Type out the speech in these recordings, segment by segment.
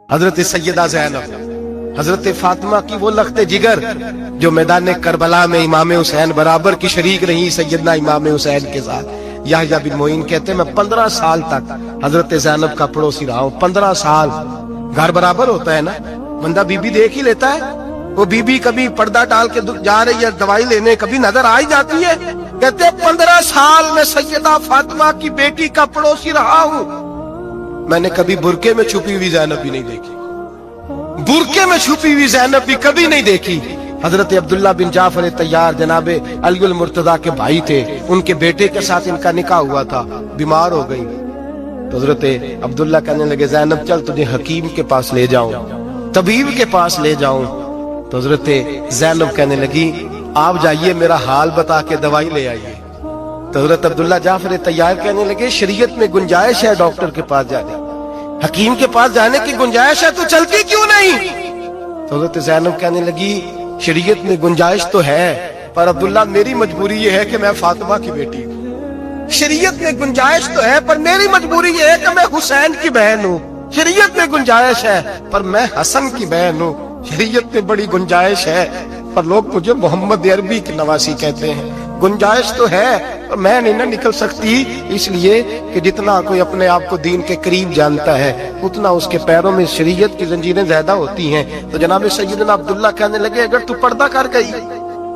حضرت سیدہ زینب، حضرت فاطمہ کی وہ لخت جگر جو میدان کربلا میں امام حسین برابر کی شریک رہی سیدنا امام حسین کے ساتھ۔ یحییٰ بن معین کہتے ہیں میں 15 سال تک حضرت زینب کا پڑوسی رہا ہوں۔ 15 سال گھر برابر ہوتا ہے نا، بندہ بی بی دیکھ ہی لیتا ہے۔ وہ بی بی کبھی پردہ ڈال کے جا رہی ہے دوائی لینے، کبھی نظر آ ہی جاتی ہے۔ کہتے ہیں 15 سال میں سیدہ فاطمہ کی بیٹی کا پڑوسی رہا ہوں، میں نے کبھی برقعے میں چھپی ہوئی زینب بھی نہیں دیکھی، برقعے میں چھپی ہوئی زینب بھی کبھی نہیں دیکھی۔ حضرت عبداللہ بن جعفر طیار جناب علی المرتضیٰ کے بھائی تھے، ان کے بیٹے کے ساتھ ان کا نکاح ہوا تھا، بیمار ہو گئی تو حضرت عبداللہ کہنے لگے زینب چل تجھے حکیم کے پاس لے جاؤں، طبیب کے پاس لے جاؤں۔ تو حضرت زینب کہنے لگی آپ جائیے میرا حال بتا کے دوائی لے آئیے۔ تو حضرت عبداللہ جعفر طیار کہنے لگے شریعت میں گنجائش ہے ڈاکٹر کے پاس جانے، حکیم کے پاس جانے کی گنجائش ہے تو چلتی کیوں نہیں؟ تو حضرت زینب کہنے لگی شریعت میں گنجائش تو ہے پر عبداللہ میری مجبوری یہ ہے کہ میں فاطمہ کی بیٹی ہوں۔ شریعت میں گنجائش تو ہے پر میری مجبوری یہ ہے کہ میں حسین کی بہن ہوں۔ شریعت میں گنجائش ہے پر میں حسن کی بہن ہوں۔ شریعت میں بڑی گنجائش ہے پر لوگ مجھے محمد عربی کی نواسی کہتے ہیں۔ گنجائش تو ہے پر میں نہیں نہ نکل سکتی، اس لیے کہ جتنا کوئی اپنے آپ کو دین کے قریب جانتا ہے اتنا اس کے پیروں میں شریعت کی زنجیریں زیادہ ہوتی ہیں۔ تو جناب سیدنا عبداللہ کہنے لگے اگر تو پردہ کر گئی،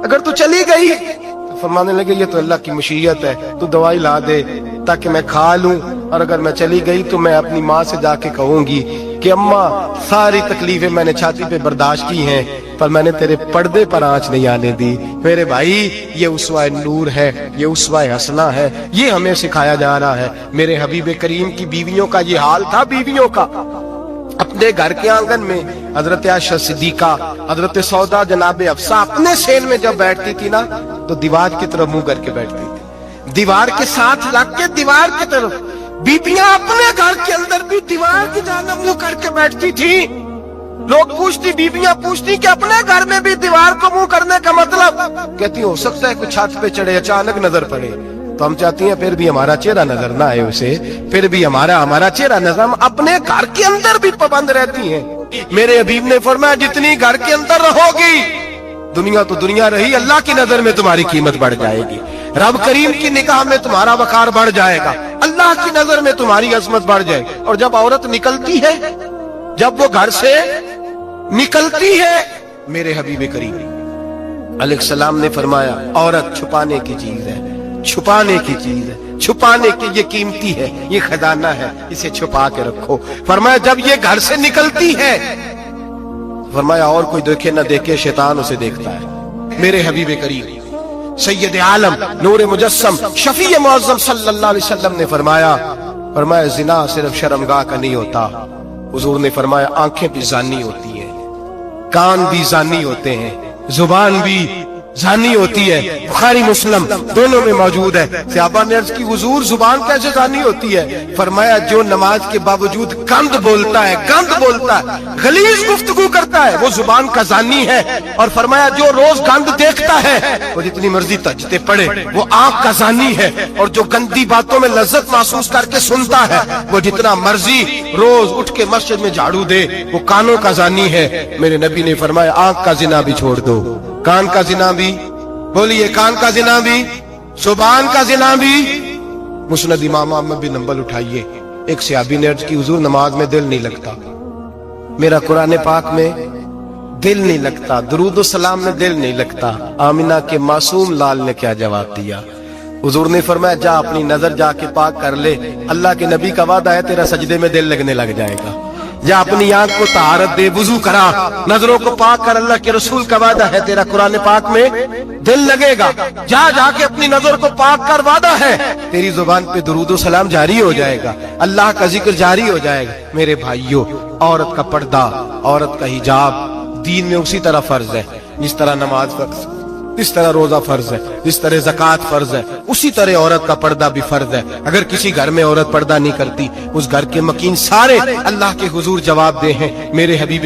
اگر تو چلی گئی، تو فرمانے لگے یہ تو اللہ کی مشیت ہے، تو دوائی لا دے تاکہ میں کھا لوں، اور اگر میں چلی گئی تو میں اپنی ماں سے جا کے کہوں گی کہ اماں ساری تکلیفیں میں نے چھاتی پہ برداشت کی ہیں پر میں نے تیرے پردے پر آنچ نہیں آنے دی۔ میرے بھائی یہ اسوہ نور ہے، یہ اسوہ حسنہ ہے، یہ ہمیں سکھایا جا رہا ہے۔ میرے حبیب کریم کی بیویوں کا یہ حال تھا، بیویوں کا اپنے گھر کے آنگن میں حضرت عائشہ صدیقہ، حضرت سودا جناب حفصہ اپنے سین میں جب بیٹھتی تھی نا تو دیوار کی طرف منہ کر کے بیٹھتی تھی، دیوار کے ساتھ لگ کے دیوار کی طرف۔ بیبیاں اپنے گھر کے اندر بھی دیوار کی جانب منہ کر کے بیٹھتی تھی۔ لوگ پوچھتی، بیبیاں پوچھتی کہ اپنے گھر میں بھی دیوار کو منہ کرنے کا مطلب؟ کہتی ہو سکتا ہے کوئی چھت پہ چڑھے اچانک نظر پڑے تو ہم چاہتی ہیں پھر بھی ہمارا چہرہ نظر نہ آئے اسے، پھر بھی ہمارا چہرہ نظر، ہم اپنے گھر کے اندر بھی پابند رہتی ہیں۔ میرے حبیب نے فرمایا جتنی گھر کے اندر رہو گی دنیا تو دنیا رہی، اللہ کی نظر میں تمہاری قیمت بڑھ جائے گی، رب کریم کی نگاہ میں تمہارا وقار بڑھ جائے گا، اللہ کی نظر میں تمہاری عظمت بڑھ جائے گی۔ اور جب عورت نکلتی ہے، جب وہ گھر سے نکلتی ہے، میرے حبیب کریم علیہ السلام نے فرمایا عورت چھپانے کی چیز ہے، چھپانے کی چیز ہے، چھپانے کی یہ قیمتی ہے، یہ خزانہ ہے، اسے چھپا کے رکھو۔ فرمایا جب یہ گھر سے نکلتی ہے، فرمایا اور کوئی دیکھے نہ دیکھے شیطان اسے دیکھتا ہے۔ میرے حبیب کریم سید عالم نور مجسم شفیع معظم صلی اللہ علیہ وسلم نے فرمایا زنا صرف شرمگاہ کا نہیں ہوتا، حضور نے فرمایا آنکھیں بھی زانی ہوتی ہیں، کان بھی زانی ہوتے ہیں، زبان بھی زانی ہوتی ہے۔ بخاری مسلم دونوں میں موجود ہے۔ صحابہ نے عرض کی حضور زبان کیسے زانی ہوتی ہے؟ فرمایا جو نماز کے باوجود گند بولتا ہے، غلیظ گفتگو کرتا ہے، وہ زبان کا زانی ہے۔ اور فرمایا جو روز گند دیکھتا ہے وہ جتنی مرضی تہجدیں پڑھے وہ آنکھ کا زانی ہے، اور جو گندی باتوں میں لذت محسوس کر کے سنتا ہے وہ جتنا مرضی روز اٹھ کے مسجد میں جھاڑو دے وہ کانوں کا زانی ہے۔ میرے نبی نے فرمایا آنکھ کا زنا بھی چھوڑ دو، کان کا زنا بھی، بولیے کان کا زنا بھی، زبان کا زنا بھی۔ مسند امام احمد بھی نمبر اٹھائیے۔ ایک صحابی نے عرض کی حضور نماز میں دل نہیں لگتا، میرا قرآن پاک میں دل نہیں لگتا، درود و سلام میں دل نہیں لگتا۔ آمینہ کے معصوم لال نے کیا جواب دیا؟ حضور نے فرمایا جا اپنی نظر جا کے پاک کر لے، اللہ کے نبی کا وعدہ ہے تیرا سجدے میں دل لگنے لگ جائے گا۔ یا اپنی آنکھ کو طہارت دے، وضو کرا، نظروں کو پاک کر، اللہ کے رسول کا وعدہ ہے تیرا قرآن پاک میں دل لگے گا۔ جا کے اپنی نظر کو پاک کر، وعدہ ہے تیری زبان پہ درود و سلام جاری ہو جائے گا، اللہ کا ذکر جاری ہو جائے گا۔ میرے بھائیوں عورت کا پردہ، عورت کا حجاب دین میں اسی طرح فرض ہے جس طرح نماز فرض، جس طرح روزہ فرض ہے، جس طرح زکوٰۃ فرض ہے، اسی طرح عورت کا پردہ بھی فرض ہے۔ اگر کسی گھر میں عورت پردہ نہیں کرتی اس گھر کے مکین سارے اللہ کے حضور جواب دے ہیں۔ میرے حبیب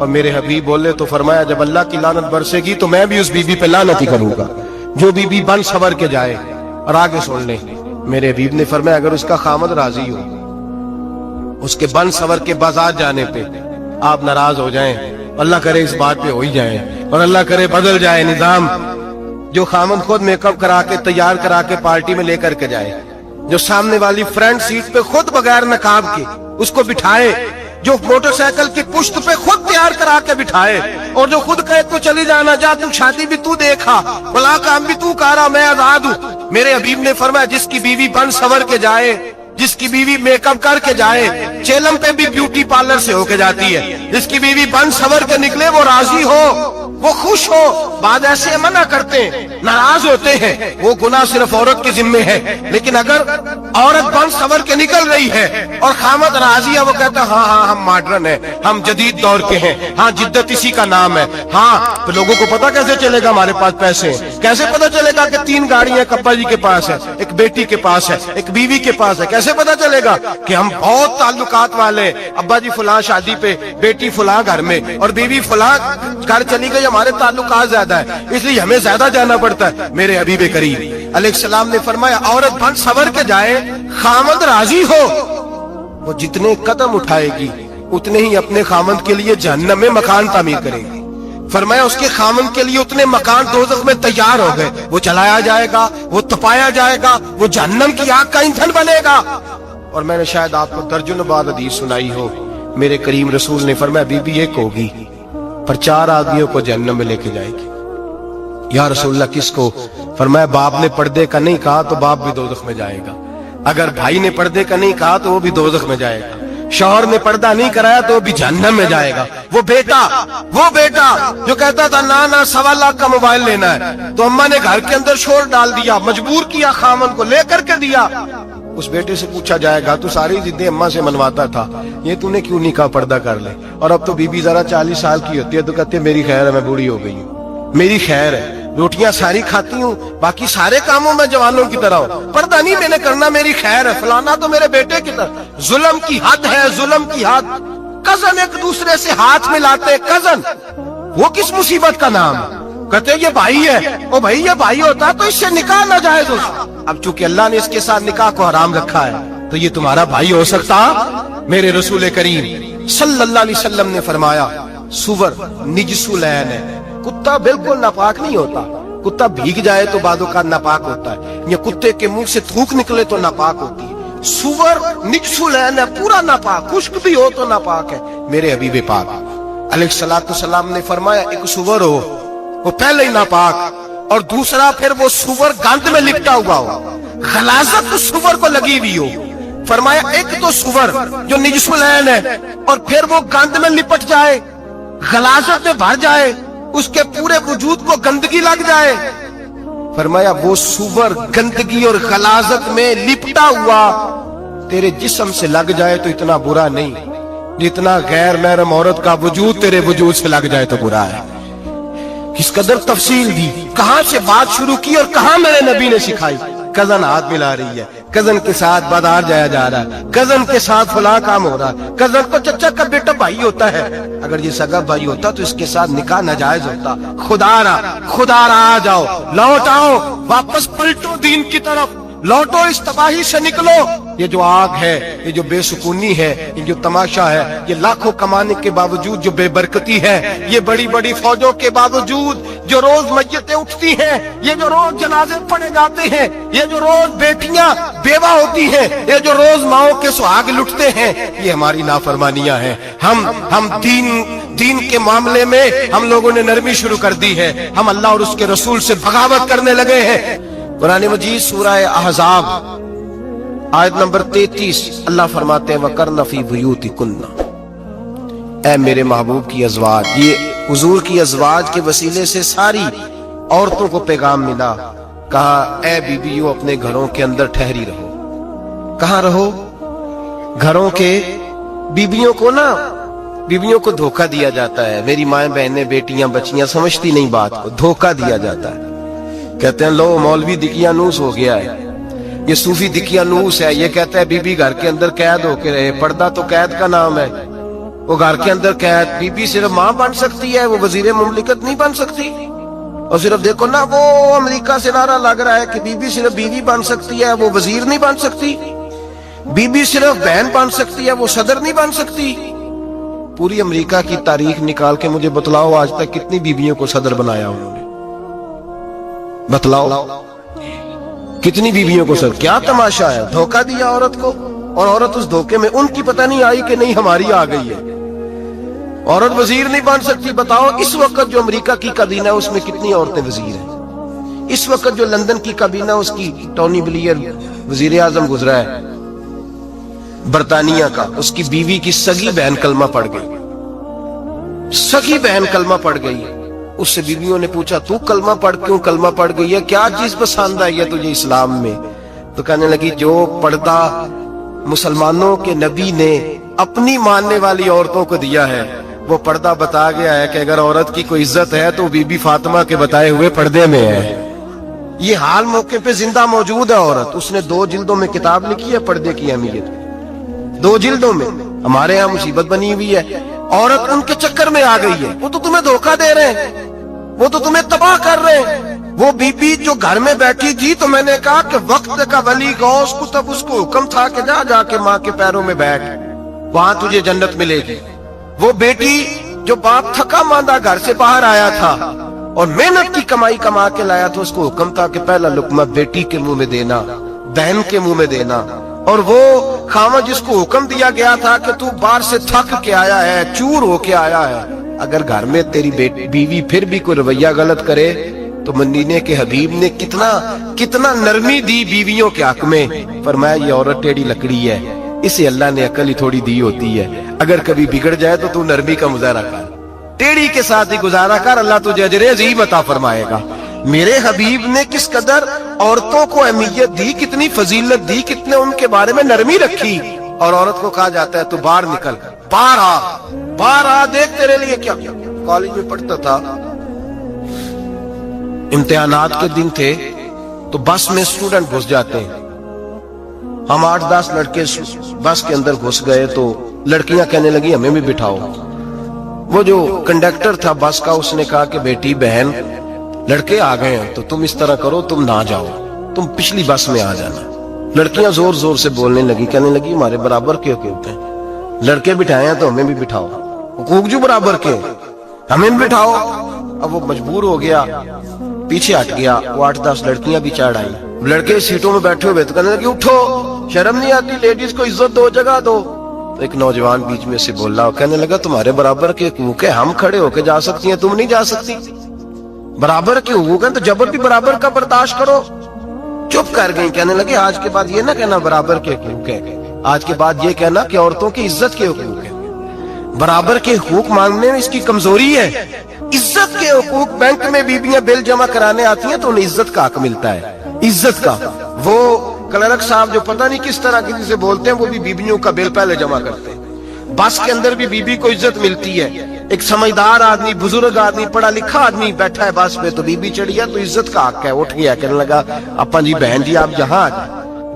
اور میرے حبیب بولے تو فرمایا جب اللہ کی لعنت برسے گی تو میں بھی اس بی بی پہ لعنت ہی کروں گا جو بی بی بن سور کے جائے. اور آگے سن لیں میرے حبیب نے فرمایا اگر اس کا خامد راضی ہو اس کے بن سور کے بازار جانے پہ آپ ناراض ہو جائیں, اللہ کرے اس بات پہ ہو ہی جائیں اور اللہ کرے بدل جائے نظام, جو خامد خود میک اپ کرا کے تیار کرا کے پارٹی میں لے کر کے جائے, جو سامنے والی فرنٹ سیٹ پہ خود بغیر نقاب کے اس کو بٹھائے, جو موٹر سائیکل کی پشت پہ خود تیار کرا کے بٹھائے, اور جو خود کہے تو چلی جانا جا تو شادی بھی تو دیکھا بلا کام بھی تو کرا میں آزاد ہوں. میرے حبیب نے فرمایا جس کی بیوی بن سور کے جائے, جس کی بیوی میک اپ کر کے جائے, چیلم پہ بھی بیوٹی پارلر سے ہو کے جاتی ہے, جس کی بیوی بن سور کے نکلے وہ راضی ہو وہ خوش ہو. بعد ایسے منع کرتے ہیں ناراض ہوتے ہیں, وہ گناہ صرف عورت کے ذمے ہے, لیکن اگر عورت بن سور کے نکل رہی ہے اور خامد راضی ہے وہ کہتا ہے ہاں ہاں ہم ماڈرن ہیں, ہم جدید دور کے ہیں, ہاں جدت اسی کا نام ہے, ہاں تو لوگوں کو پتا کیسے چلے گا ہمارے پاس پیسے ہیں, کیسے پتا چلے گا کہ 3 گاڑیاں کپا جی کے پاس ہے, ایک بیٹی کے پاس ہے, ایک بیوی کے پاس ہے, کیسے پتا چلے گا کہ ہم بہت تعلقات والے, ابا جی فلاں شادی پہ, بیٹی فلاں گھر میں اور بیوی فلاں گھر چلی گئی, ہمارے تعلقات زیادہ ہے اس لیے ہمیں زیادہ جانا پڑتا ہے. میرے حبیب کریم علیہ السلام نے فرمایا عورت بن سور کے جائے خامد راضی ہو, وہ جتنے قدم اٹھائے گی اتنے ہی اپنے خامد کے لیے جہنم میں مکان تعمیر کرے گی. فرمایا اس کے خامد کے لیے اتنے مکان دوزخ میں تیار ہو گئے, وہ چلایا جائے گا, وہ تپایا جائے گا, وہ جہنم کی آگ کا ایندھن بنے گا. اور میں نے شاید آپ کو درجنوں بعد حدیث سنائی ہو, میرے کریم رسول نے فرمایا بی بی ایک ہوگی پر 4 آدمیوں کو جہنم میں لے کے جائے گی. یا رسول اللہ کس کو؟ فرمایا باپ نے پردے کا نہیں کہا تو باپ بھی دوزخ میں جائے گا, اگر بھائی نے پردے کا نہیں کہا تو وہ بھی دوزخ میں جائے گا, شوہر نے پردہ نہیں کرایا تو وہ بھی جہنم میں جائے گا. وہ بیٹا جو کہتا تھا نا 1.25 لاکھ کا موبائل لینا ہے تو اماں نے گھر کے اندر شور ڈال دیا, مجبور کیا خامن کو لے کر کے دیا. اس بیٹے سے پوچھا جائے گا تو ساری ضدیں اماں سے منواتا تھا, یہ تو نے کیوں نہیں کہا پردہ کر لے, اور اب تو بی بی ذرا 40 سال کی ہوتی ہے تو کہتے ہیں میری خیر ہے میں بوڑھی ہو گئی ہوں, میری خیر ہے, روٹیاں ساری کھاتی ہوں باقی سارے کاموں میں جوانوں کی طرح ہوں, پردہ نہیں میں نے کرنا میری خیر ہے, فلانا تو میرے بیٹے کی طرح. ظلم کی حد ہے, ظلم کی حد. کزن ایک دوسرے سے ہاتھ ملاتے, کزن وہ کس مصیبت کا نام ہے, کہتے یہ بھائی ہے, او بھائی یہ بھائی ہوتا تو اس سے نکاح ناجائز ہو. اب چونکہ اللہ نے اس کے ساتھ نکاح کو حرام رکھا ہے تو یہ تمہارا بھائی ہو سکتا. میرے رسول کریم صلی اللہ علیہ وسلم نے فرمایا سور نجس العین ہے, کتا بالکل ناپاک نہیں ہوتا, کتا بھیگ جائے تو بعد اوقات ناپاک ہوتا ہے, یا کتے کے منہ سے تھوک نکلے تو ناپاک ہوتی ہے. سور نجس العین ہے, پورا ناپاک, خشک بھی ہو تو ناپاک ہے. میرے حبیب پاک علیہ السلام نے فرمایا ایک سور ہو وہ پہلے ہی ناپاک, اور دوسرا پھر وہ سور گند میں لپٹا ہوا ہو, غلاظت اس سور کو لگی ہوئی ہو. فرمایا ایک تو سور جو نجس العین ہے اور پھر وہ گند میں لپٹ جائے, غلاظت میں بھر جائے, اس کے پورے وجود کو گندگی لگ جائے. فرمایا وہ سور گندگی اور غلاظت میں لپٹا ہوا تیرے جسم سے لگ جائے تو اتنا برا نہیں جتنا غیر محرم عورت کا وجود تیرے وجود سے لگ جائے تو برا ہے. کس قدر تفصیل دی, کہاں سے بات شروع کی اور کہاں میرے نبی نے سکھائی. کزن ہاتھ ملا رہی ہے, کزن کے ساتھ بازار جایا جا رہا ہے, کزن کے ساتھ فلاں کام ہو رہا ہے, کزن کو چچا کا بیٹا بھائی ہوتا ہے, اگر یہ سگا بھائی ہوتا تو اس کے ساتھ نکاح ناجائز ہوتا. خدا را آ جاؤ, لوٹ آؤ, واپس پلٹو دین کی طرف, لوٹو اس تباہی سے نکلو. یہ جو آگ ہے, یہ جو بے سکونی ہے, یہ جو تماشا ہے, یہ لاکھوں کمانے کے باوجود جو بے برکتی ہے, یہ بڑی بڑی فوجوں کے باوجود جو روز میتیں اٹھتی ہیں, یہ جو روز جنازے پڑے جاتے ہیں, یہ جو روز بیٹیاں بیوہ ہوتی ہیں, یہ جو روز ماؤں کے سہاگ لٹتے ہیں, یہ ہماری نافرمانیاں ہیں. ہم دین کے معاملے میں ہم لوگوں نے نرمی شروع کر دی ہے, ہم اللہ اور اس کے رسول سے بغاوت کرنے لگے ہیں. قرآن مجید سورہ احزاب آیت نمبر 33 اللہ فرماتے ہیں وَقَرْنَ فِي بُيُوتِكُنَّ, اے میرے محبوب کی ازواج, یہ حضور کی ازواج کے وسیلے سے ساری عورتوں کو پیغام ملا. کہا اے بیویو اپنے گھروں کے اندر ٹھہری رہو. کہاں رہو؟ گھروں کے. بیویوں کو دھوکہ دیا جاتا ہے, میری مائیں بہنیں بیٹیاں بچیاں سمجھتی نہیں بات کو, دھوکہ دیا جاتا ہے. کہتے ہیں لو مولوی دقیانوس ہو گیا ہے, یہ صوفی دقیانوس ہے, یہ کہتا ہے بی بی گھر کے اندر قید ہو کے رہے, پردہ تو قید کا نام ہے. وہ گھر کے اندر قید. بی بی صرف ماں بن سکتی ہے, وہ وزیر مملکت نہیں بن سکتی. اور صرف دیکھو نا, وہ امریکہ سے نعرہ لگ رہا ہے کہ بی بی صرف بیوی بن سکتی ہے, وہ وزیر نہیں بن سکتی. بی بی صرف بہن بن سکتی ہے, وہ صدر نہیں بن سکتی. پوری امریکہ کی تاریخ نکال کے مجھے بتلاؤ آج تک کتنی بیویوں کو صدر بنایا انہوں نے, بتلاؤ کتنی بیویوں کو صدر. کیا تماشا ہے, دھوکہ دیا عورت کو, اور عورت اس دھوکے میں ان کی پتہ نہیں آئی کہ نہیں ہماری آ گئی ہے. عورت وزیر نہیں بن سکتی. بتاؤ اس وقت جو امریکہ کی کابینہ ہے اس میں کتنی عورتیں وزیر ہیں. اس وقت جو لندن کی کابینہ اس کی ٹونی بلیئر وزیر اعظم گزرا ہے برطانیہ کا, اس کی بیوی کی سگی بہن کلمہ پڑھ گئی. سگی بہن کلمہ پڑھ گئی. اس سے بیویوں نے پوچھا تو کلمہ پڑھ کیوں کلمہ پڑھ گئی ہے, کیا چیز پسند آئی ہے تجھے اسلام میں؟ تو کہنے لگی جو پردہ مسلمانوں کے نبی نے اپنی ماننے والی عورتوں کو دیا ہے وہ پردہ بتا گیا ہے کہ اگر عورت کی کوئی عزت ہے تو بی بی فاطمہ کے بتائے ہوئے پردے میں ہے. یہ حال موقع پہ زندہ موجود ہے عورت. اس نے 2 جلدوں میں کتاب لکھی ہے پردے کی اہمیت, 2 جلدوں میں. ہمارے ہاں مصیبت بنی ہوئی ہے, عورت ان کے چکر میں آ گئی ہے. وہ تو تمہیں دھوکہ دے رہے ہیں, وہ تو تمہیں تباہ کر رہے ہیں. وہ بی بی جو گھر میں بیٹھی تھی تو میں نے کہا کہ وقت کا ولی غوث کو تب اس کو حکم تھا کہ جا کے ماں کے پیروں میں بیٹھ, وہاں تجھے جنت ملے گی. وہ بیٹی جو باپ تھکا ماندہ گھر سے باہر آیا تھا اور محنت کی کمائی کما کے لایا تھا, اس کو حکم تھا کہ پہلا لقمہ بیٹی کے منہ میں دینا, بہن کے منہ میں دینا. اور وہ خاوند جس کو حکم دیا گیا تھا کہ تو باہر سے تھک کے آیا ہے, چور ہو کے آیا ہے, اگر گھر میں تیری بیوی پھر بھی کوئی رویہ غلط کرے تو مدینے کے حبیب نے کتنا نرمی دی بیویوں کے حق میں. فرمایا یہ عورت ٹیڑھی لکڑی ہے, اسے اللہ نے عقل ہی تھوڑی دی ہوتی ہے, اگر کبھی بگڑ جائے تو نرمی کا مظاہرہ کر, ٹیڑھی کے ساتھ ہی گزارا کر, اللہ تجھے اجر عظیم عطا فرمائے گا. میرے حبیب نے کس قدر عورتوں کو اہمیت دی, کتنی فضیلت دی, کتنے ان کے بارے میں نرمی رکھی. اور عورت کو کہا جاتا ہے تو باہر نکل, باہر آ, دیکھ تیرے لیے کیا. کالج میں پڑھتا تھا, امتحانات کے دن تھے تو بس میں اسٹوڈنٹ گھس جاتے ہیں. ہم 8-10 لڑکے بس کے اندر گھس گئے تو لڑکیاں کہنے لگی ہمیں بھی بٹھاؤ. وہ جو کنڈکٹر تھا بس کا اس نے کہا کہ بیٹی بہن لڑکے آ گئے ہیں تو تم اس طرح کرو, تم نہ جاؤ, تم پچھلی بس میں آ جانا. لڑکیاں زور زور سے بولنے لگی, کہنے لگی ہمارے برابر کے ہوتے ہیں, لڑکے بٹھائے ہیں تو ہمیں بھی بٹھاؤ, حقوق جو برابر کے ہمیں بھی بٹھاؤ. اب وہ مجبور ہو گیا, پیچھے ہٹ گیا. وہ 8-10 لڑکیاں بھی چڑھ آئیں. لڑکے سیٹوں میں بیٹھے ہوئے تو کہنے لگے اٹھو, شرم نہیں آتی, لیڈیز کو عزت دو, جگہ دو. تو ایک نوجوان بیچ میں سے بول رہا, کہنے لگا تمہارے برابر کے حقوق ہے, ہم کھڑے ہو کے جا سکتی ہیں, تم نہیں جا سکتی. برابر کے حقوق ہیں تو جبر بھی برابر کا برداشت کرو. چپ کر گئی. کہنے لگے آج کے بعد یہ نہ کہنا برابر کے حقوق ہے, آج کے بعد یہ کہنا کہ عورتوں کی عزت کے حقوق ہے. برابر کے حقوق مانگنے میں اس کی کمزوری ہے. عزت کے حقوق, بینک میں بیویاں بل جمع کرانے آتی ہیں تو انہیں عزت کا حق ملتا ہے, عزت کا. وہ کلرک صاحب جو پتہ نہیں کس طرح کسی سے بولتے ہیں وہ بھی بیویوں کا بل پہلے جمع کرتے ہیں. بس کے اندر بھی بیوی کو عزت ملتی ہے. ایک سمجھدار آدمی, بزرگ آدمی, پڑھا لکھا آدمی بیٹھا ہے بس پہ تو بیوی چڑھی ہے تو عزت کا حق ہے. اٹھ گیا, کہنے لگا اپا جی بہن جی آپ یہاں.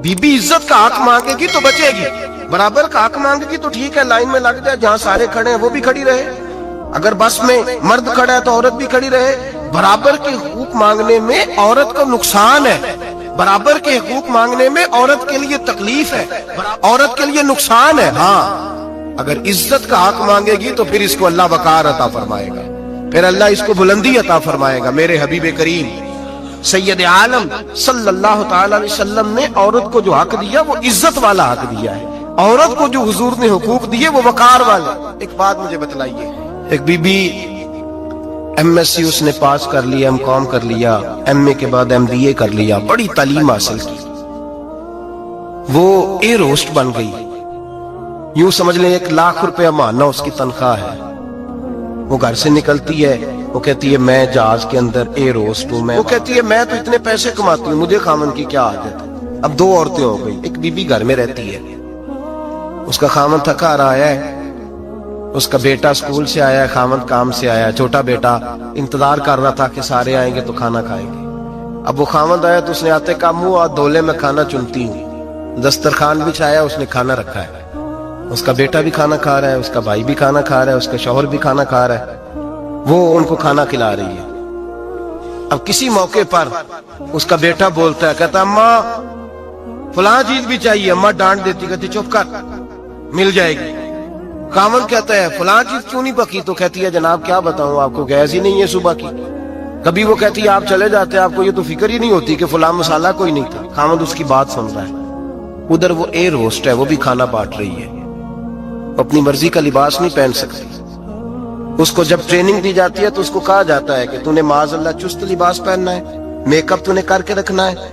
بیوی عزت کا حق مانگے گی تو بچے گی, برابر کا حق مانگے گی تو ٹھیک ہے, لائن میں لگ جائے, جہاں سارے کھڑے ہیں وہ بھی کھڑی رہے. اگر بس میں مرد کھڑا ہے تو عورت بھی کھڑی رہے. برابر کے حقوق مانگنے میں عورت کو نقصان ہے, برابر کے حقوق مانگنے میں عورت کے لیے تکلیف ہے, عورت کے لیے نقصان ہے. ہاں اگر عزت کا حق مانگے گی تو پھر اس کو اللہ وقار عطا فرمائے گا, پھر اللہ اس کو بلندی عطا فرمائے گا. میرے حبیب کریم سید عالم صلی اللہ تعالی علیہ وسلم نے عورت کو جو حق دیا وہ عزت والا حق دیا ہے. عورت کو جو حضور نے حقوق دیے وہ وقار والے. ایک بات مجھے بتلائیے, ایک B B M S C اس نے پاس کر لیا, ایم کام کر لیا, ایم اے کے بعد ایم بی اے کر لیا, بڑی تعلیم حاصل کی, وہ ایئر ہوسٹ بن گئی. یوں سمجھ لیں 1 لاکھ روپے ماہانہ اس کی تنخواہ ہے. وہ گھر سے نکلتی ہے, وہ کہتی ہے میں جہاز کے اندر ایئر ہوسٹ ہوں. وہ کہتی ہے میں تو اتنے پیسے کماتی ہوں, مجھے خامن کی کیا عادت ہے. اب 2 عورتیں ہو گئی, ایک بی بی گھر میں رہتی ہے, اس کا خامن تھکا رہا ہے, اس کا بیٹا اسکول سے آیا ہے, خامن کام سے آیا ہے, چھوٹا بیٹا انتظار کر رہا تھا کہ سارے آئیں گے تو کھانا کھائیں گے. اب وہ خامن آیا تو اس نے آتے کا منہ اور دولے میں کھانا چنتی ہوں, دسترخوان بچھایا, اس نے کھانا رکھا ہے. اس کا بیٹا بھی کھانا کھا رہا ہے, اس کا بھائی بھی کھانا کھا رہا ہے, اس کا شوہر بھی کھانا کھا رہا ہے, وہ ان کو کھانا کھلا رہی ہے. اب کسی موقع پر اس کا بیٹا بولتا ہے, کہتا اماں فلاں چیز بھی چاہیے. اماں ڈانٹ دیتی, کہتی چپ کر, مل جائے گی. خاوند کہتا ہے فلاں چیز کیوں نہیں پکی؟ تو کہتی ہے جناب کیا بتاؤں آپ کو, گیس ہی نہیں ہے صبح کی. کبھی وہ کہتی ہے آپ چلے جاتے ہیں, آپ کو یہ تو فکر ہی نہیں ہوتی کہ فلاں مسالہ کوئی نہیں تھا. خاوند اس کی بات سن رہا ہے. ادھر وہ ایئر ہوسٹ ہے, وہ بھی کھانا بانٹ رہی ہے, اپنی مرضی کا لباس نہیں پہن سکتی. اس کو جب ٹریننگ دی جاتی ہے تو اس کو کہا جاتا ہے کہ تو نے معاذ اللہ چست لباس پہننا ہے, میک اپ تو نے کر کے رکھنا ہے,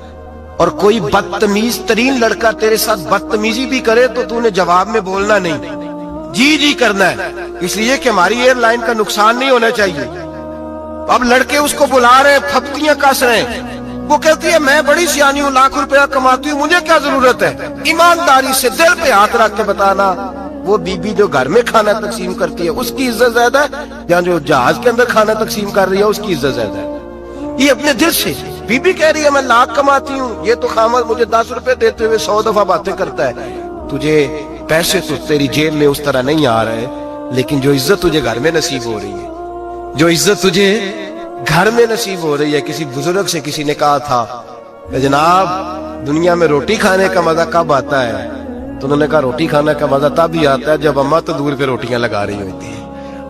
اور کوئی بدتمیز ترین لڑکا تیرے ساتھ بدتمیزی بھی کرے تو تو نے جواب میں بولنا نہیں, جی جی کرنا ہے, اس لیے کہ ہماری ایئر لائن کا نقصان نہیں ہونا چاہیے. اب لڑکے اس کو بلا رہے, پھپتیاں کس رہے ہیں. وہ کہتی ہے میں بڑی سیانی ہوں, لاکھ روپیہ کماتی ہوں, مجھے کیا ضرورت ہے. ایمانداری سے دل پہ ہاتھ رکھ کے بتانا, وہ بی بی جو گھر میں کھانا تقسیم کرتی ہے اس کی عزت زیادہ ہے یا جو جہاز کے اندر کھانا تقسیم کر رہی ہے اس کی عزت زیادہ ہے؟ یہ اپنے دل سے بی بی کہہ رہی ہے میں لاکھ کماتی ہوں, یہ تو خامد مجھے 10 روپے دیتے ہوئے 100 دفعہ باتیں کرتا ہے. تجھے پیسے تو تیری جیب میں اس طرح نہیں آ رہے, لیکن جو عزت تجھے گھر میں نصیب ہو رہی ہے, جو عزت تجھے گھر میں نصیب ہو رہی ہے. کسی بزرگ سے کسی نے کہا تھا کہ جناب دنیا میں روٹی کھانے کا مزہ کب آتا ہے؟ تو انہوں نے کہا روٹی کھانے کا مزہ تب ہی آتا ہے جب اماں تو دور پہ روٹیاں لگا رہی ہوتی ہے.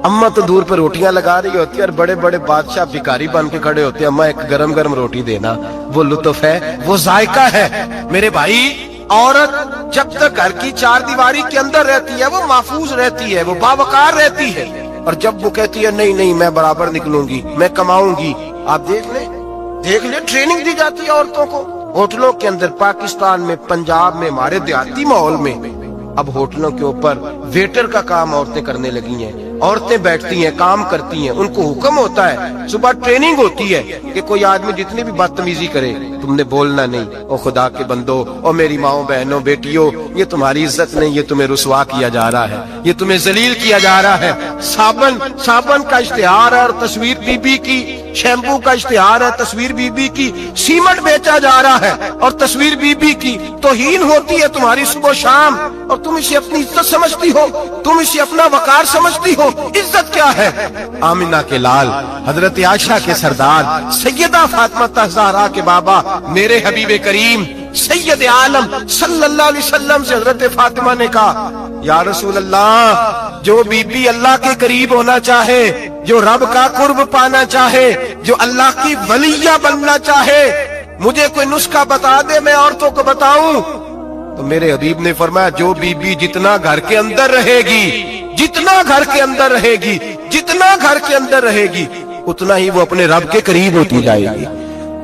اماں تو دور پہ روٹیاں لگا رہی ہوتی ہے اور بڑے بڑے بادشاہ بھکاری بن کے کھڑے ہوتے ہیں, اماں ایک گرم گرم روٹی دینا. وہ لطف ہے, وہ ذائقہ ہے. میرے بھائی, عورت جب تک گھر کی چار دیواری کے اندر رہتی ہے وہ محفوظ رہتی ہے, وہ باوقار رہتی ہے. اور جب وہ کہتی ہے نہیں نہیں میں برابر نکلوں گی, میں کماؤں گی, آپ دیکھ لیں ٹریننگ دی جاتی ہے عورتوں کو ہوٹلوں کے اندر. پاکستان میں, پنجاب میں, ہمارے دیہاتی ماحول میں اب ہوٹلوں کے اوپر ویٹر کا کام عورتیں کرنے لگی ہیں. عورتیں بیٹھتی ہیں, کام کرتی ہیں, ان کو حکم ہوتا ہے, صبح ٹریننگ ہوتی ہے کہ کوئی آدمی جتنی بھی بدتمیزی کرے تم نے بولنا نہیں. او خدا کے بندو, او میری ماؤں بہنوں بیٹیوں, یہ تمہاری عزت نہیں, یہ تمہیں رسوا کیا جا رہا ہے, یہ تمہیں ذلیل کیا جا رہا ہے. صابن کا اشتہار ہے اور تصویر بی بی کی, شیمپو کا اشتہار ہے تصویر بی بی کی, سیمنٹ بیچا جا رہا ہے اور تصویر بی بی کی. توہین ہوتی ہے تمہاری صبح و شام اور تم اسے اپنی عزت سمجھتی ہو, تم اسے اپنا وقار سمجھتی ہو. عزت کیا ہے؟ آمنہ کے لال, حضرت عائشہ کے سردار, سیدہ فاطمہ زہرا کے بابا, میرے حبیب کریم سید عالم صلی اللہ علیہ وسلم سے حضرت فاطمہ نے کہا یا رسول اللہ, جو بی بی اللہ کے قریب ہونا چاہے, جو رب کا قرب پانا چاہے, جو اللہ کی ولیہ بننا چاہے, مجھے کوئی نسخہ بتا دے میں عورتوں کو بتاؤں. تو میرے حبیب نے فرمایا جو بی بی جتنا گھر کے اندر رہے گی, جتنا گھر کے اندر رہے گی, جتنا گھر کے اندر رہے گی, اتنا ہی وہ اپنے رب کے قریب ہوتی جائے گی,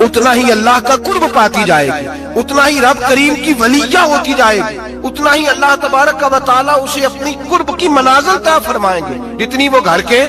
اتنا ہی اللہ کا قرب پاتی جائے گی, اتنا ہی رب کریم کی ولیہ ہوتی جائے گی, اتنا ہی اللہ تبارک و تعالیٰ اسے اپنی قرب کی منازل طے فرمائیں گے. جتنی وہ گھر کے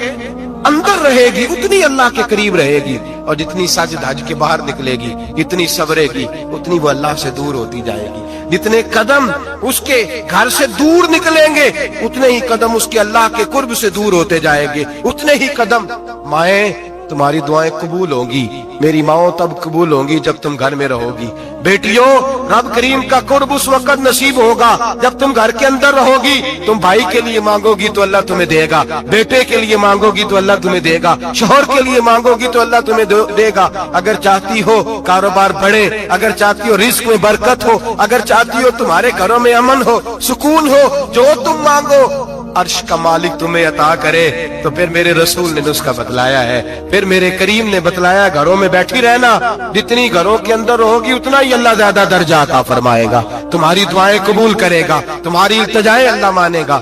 اندر رہے گی اتنی اللہ کے قریب رہے گی, اور جتنی سج دھج کے باہر نکلے گی, جتنی صبرے گی, اتنی وہ اللہ سے دور ہوتی جائے گی. جتنے قدم اس کے گھر سے دور نکلیں گے اتنے ہی قدم اس کے اللہ کے قرب سے دور ہوتے جائیں گے, اتنے ہی قدم. مائیں تمہاری دعائیں قبول ہوں گی, میری ماؤں تب قبول ہوں گی جب تم گھر میں رہو گی. بیٹیوں, رب کریم کا قرب اس وقت نصیب ہوگا جب تم گھر کے اندر رہو گی. تم بھائی کے لیے مانگو گی تو اللہ تمہیں دے گا, بیٹے کے لیے مانگو گی تو اللہ تمہیں دے گا, شوہر کے لیے مانگو گی تو اللہ تمہیں دے گا. اگر چاہتی ہو کاروبار بڑھے, اگر چاہتی ہو رزق میں برکت ہو, اگر چاہتی ہو تمہارے گھروں میں امن ہو, سکون ہو, جو تم مانگو عرش کا مالک تمہیں عطا کرے. تو پھر میرے رسول نے نسخہ بتلایا ہے, پھر میرے کریم نے بتلایا گھروں میں بیٹھی رہنا. جتنی گھروں کے اندر ہوگی اتنا ہی اللہ زیادہ درجہ عطا فرمائے گا, تمہاری دعائیں قبول کرے گا, تمہاری التجائیں اللہ مانے گا.